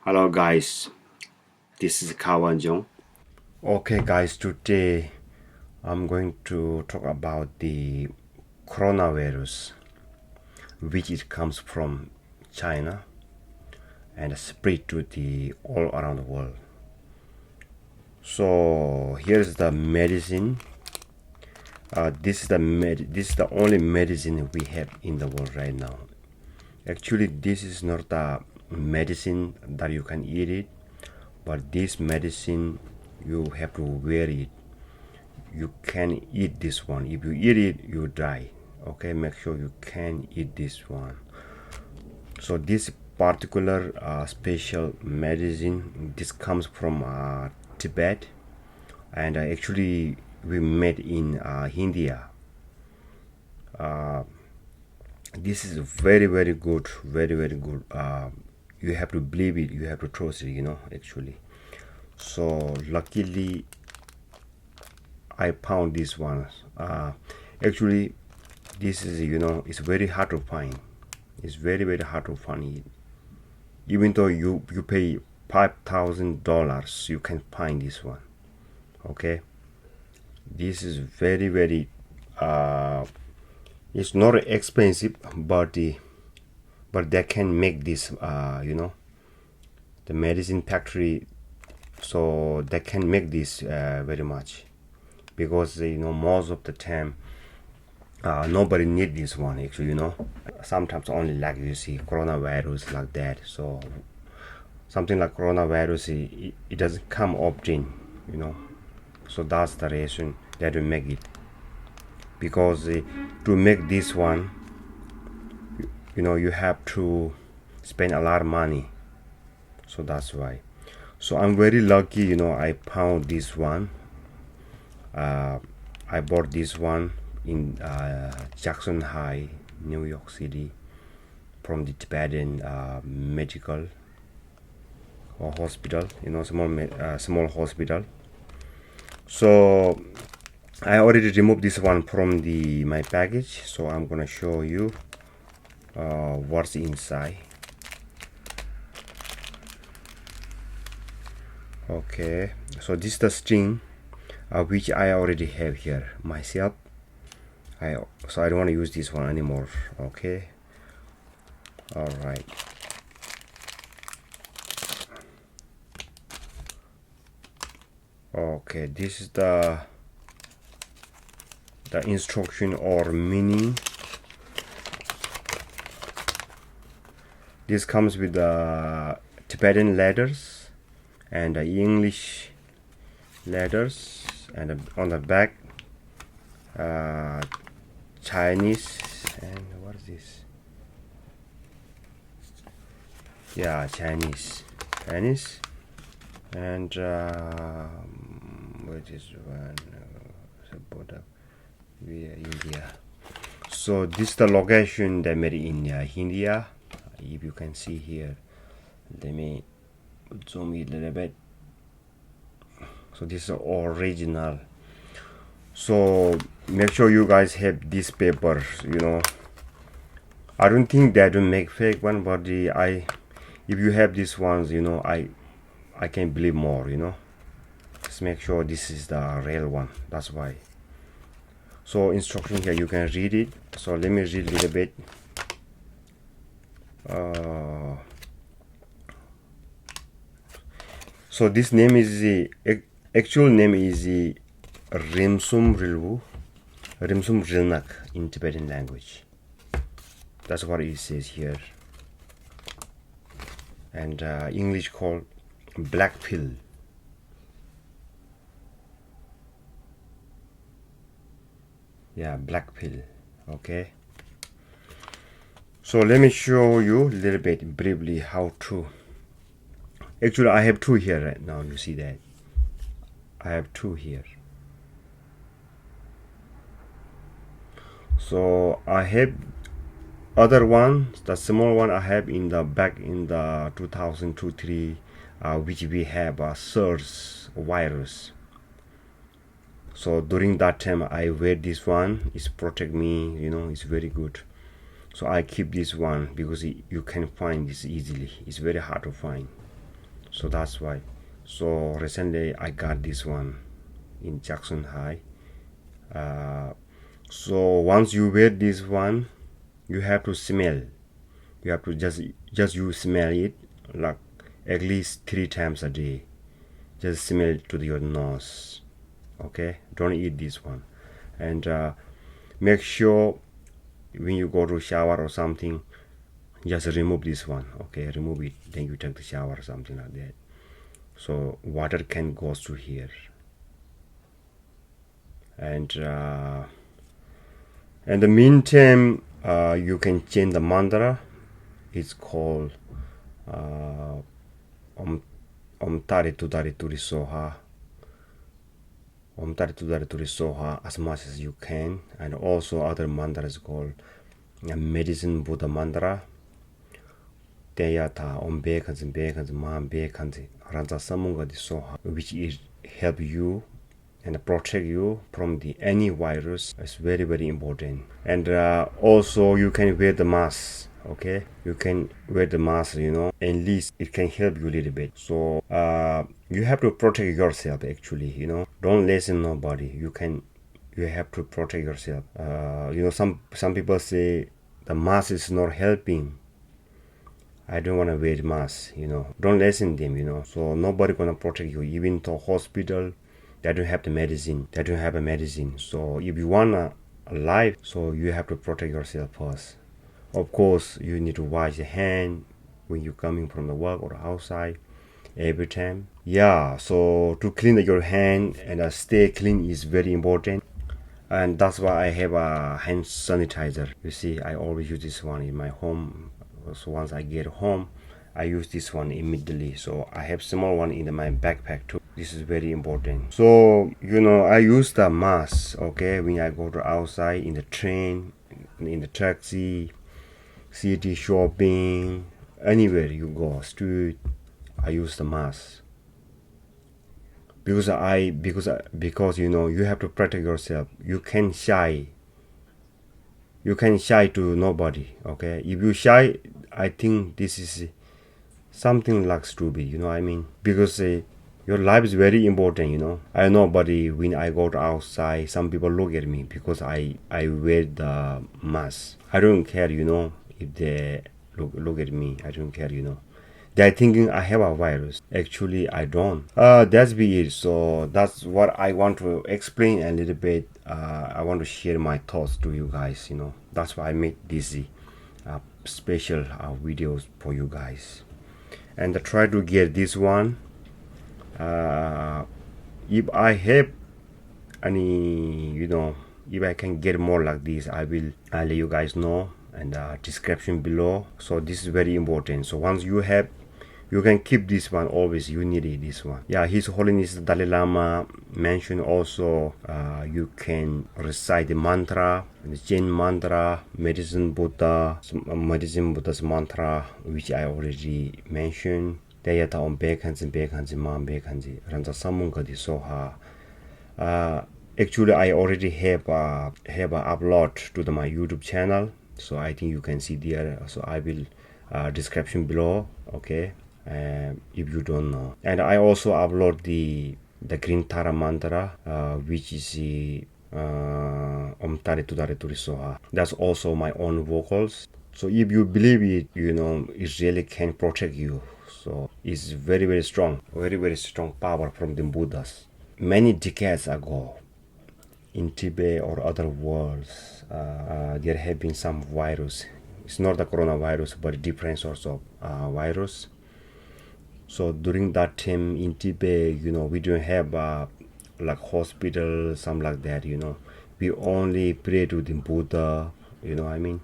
Hello guys, this is Kawanjong. Okay guys, today I'm going to talk about the coronavirus, which it comes from China and spread to the all around the world. So here's the medicine. This is the only medicine we have in the world right now. Actually, this is not a medicine that you can eat it, but this medicine you have to wear it. You can eat this one. If you eat it, you die. Okay, make sure you can eat this one. So this particular special medicine, this comes from Tibet, and actually we made in India. This is very good, very good. You have to believe it, you have to trust it, actually. So luckily I found this one. Actually this is, it's very hard to find. It's very hard to find it. Even though you pay $5,000, you can find this one. Okay, this is very it's not expensive, but they can make this, the medicine factory, so they can make this very much, because most of the time nobody need this one actually. Sometimes only like you see coronavirus like that. So something like coronavirus, it doesn't come often, so that's the reason that we make it. Because to make this one, you have to spend a lot of money. So that's why. So I'm very lucky, I found this one. I bought this one in Jackson High, New York City, from the Tibetan medical or hospital, small hospital. So I already removed this one from my package, so I'm gonna show you what's inside. Okay, so this is the string which I already have here myself. So I don't want to use this one anymore. Okay, all right. Okay, this is the instruction or meaning. This comes with the Tibetan letters and the English letters, and on the back Chinese, and what is this? Yeah, Chinese, and what is one? Buddha, India. So this is the location they made in India. If you can see here, let me zoom it a little bit. So this is original. So make sure you guys have this paper. I don't think they don't make fake one, but if you have these ones, I can believe more. Just make sure this is the real one. That's why. So instruction here, you can read it. So let me read a little bit. So this name is the actual name is the Rimsum Rilnak in Tibetan language. That's what it says here. And English called black pill. Yeah, black pill. Okay. So let me show you a little bit briefly how to. Actually, I have two here right now. You see that? I have two here. So I have other one, the small one I have in the back in the 2002-3, which we have a SARS virus. So during that time I wear this one. It's protect me, it's very good. So I keep this one because you can find this easily. It's very hard to find. So that's why. So recently I got this one in Jackson High. So once you wear this one, you have to smell. You have to just you smell it like at least 3 times a day. Just smell it to your nose. Okay, don't eat this one. And make sure when you go to shower or something, just remove this one. Okay, remove it, then you take the shower or something like that, so water can go through here. And in the meantime, you can change the mantra. It's called Om Tari Tudari Turi Soha. Om Tari Tudari Turi Soha as much as you can. And also other mantras called Medicine Buddha Mantra, TAYATA, Om BEKANDZE, BEKANDZE, MAHA BEKANDZE, RADZA SAMUDGATE SOHA, which is help you and protect you from any virus. It's very, very important. And also you can wear the mask. Okay, you can wear the mask, at least it can help you a little bit. So you have to protect yourself actually, don't listen nobody. You have to protect yourself. Some people say the mask is not helping. I don't want to wear mask, don't listen them, so nobody gonna protect you. Even to hospital, they don't have the medicine, they don't have a medicine. So if you want a life, so you have to protect yourself first. Of course, you need to wash your hand when you're coming from the work or outside every time. Yeah, so to clean your hand and stay clean is very important. And that's why I have a hand sanitizer. You see, I always use this one in my home. So once I get home, I use this one immediately. So I have small one in my backpack too. This is very important. So I use the mask, okay, when I go to outside, in the train, in the taxi, city shopping, anywhere you go, street, I use the mask. Because you have to protect yourself. You can shy to nobody. Okay, if you shy, I think this is something like stupid, you know what I mean? Because your life is very important. I know, but when I go to outside, some people look at me because I wear the mask. I don't care, if they look at me. I don't care, They're thinking I have a virus. Actually, I don't. That's be it. So that's what I want to explain a little bit. I want to share my thoughts to you guys. That's why I make these special videos for you guys. And I try to get this one. If I have any, if I can get more like this, I'll let you guys know in the description below. So this is very important. So once you have, you can keep this one always. You need it, this one. Yeah, His Holiness Dalai Lama mentioned also you can recite the mantra, the Jain mantra, Medicine Buddha's mantra, which I already mentioned. TAYATA Om BEKANDZE, BEKANDZE, MAHA BEKANDZE, RADZA SAMUDGATE SOHA. Actually, I already have a upload to my YouTube channel, so I think you can see there. So I will description below. Okay. If you don't know, and I also upload the Green Tara mantra, which is Om Tari Tudari Turi Soha. That's also my own vocals. So if you believe it, it really can protect you. So it's very, very strong, very, very strong power from the Buddhas. Many decades ago, in Tibet or other worlds, there have been some virus. It's not the coronavirus, but different sorts of virus. So during that time in Tibet, we don't have like hospital, something like that, We only pray to the Buddha, what I mean?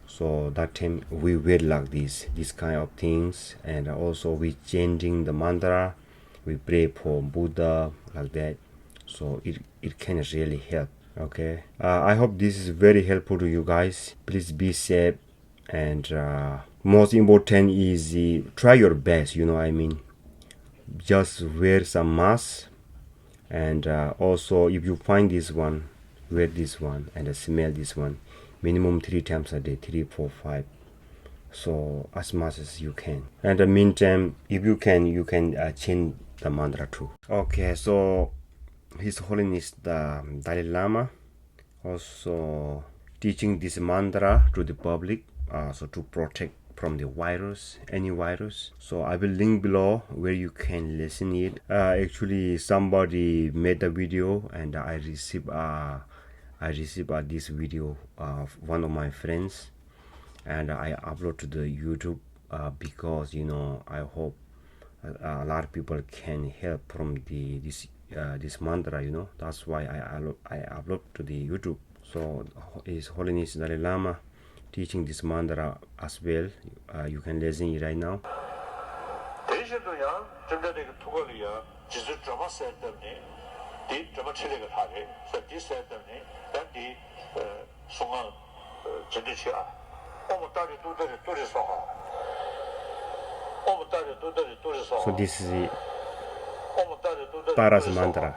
So that time we wear like this kind of things. And also we changing the mantra. We pray for Buddha like that. So it can really help. Okay. I hope this is very helpful to you guys. Please be safe. And most important is try your best, what I mean? Just wear some mask. And also if you find this one, wear this one and smell this one minimum 3 times a day, 3, 4, 5. So as much as you can. And in the meantime, if you can chant the mantra too. Okay, so His Holiness the Dalai Lama also teaching this mantra to the public, so to protect from the virus, any virus. So I will link below where you can listen it. Actually, somebody made a video, and I received this video of one of my friends, and I upload to the YouTube because I hope a lot of people can help from this mantra. That's why I upload to the YouTube. So His Holiness Dalai Lama teaching this mantra as well. You can listen it right now. So this is the Taras mantra.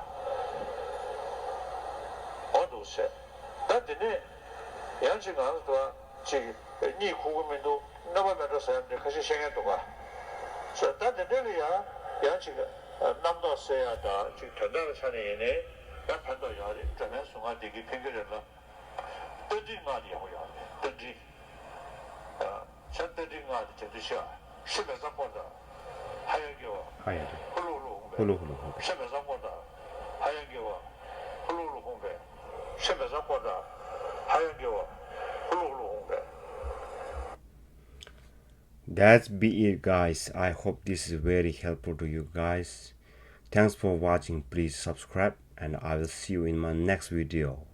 That's be it, guys. I hope this is very helpful to you guys. Thanks for watching. Please subscribe, and I will see you in my next video.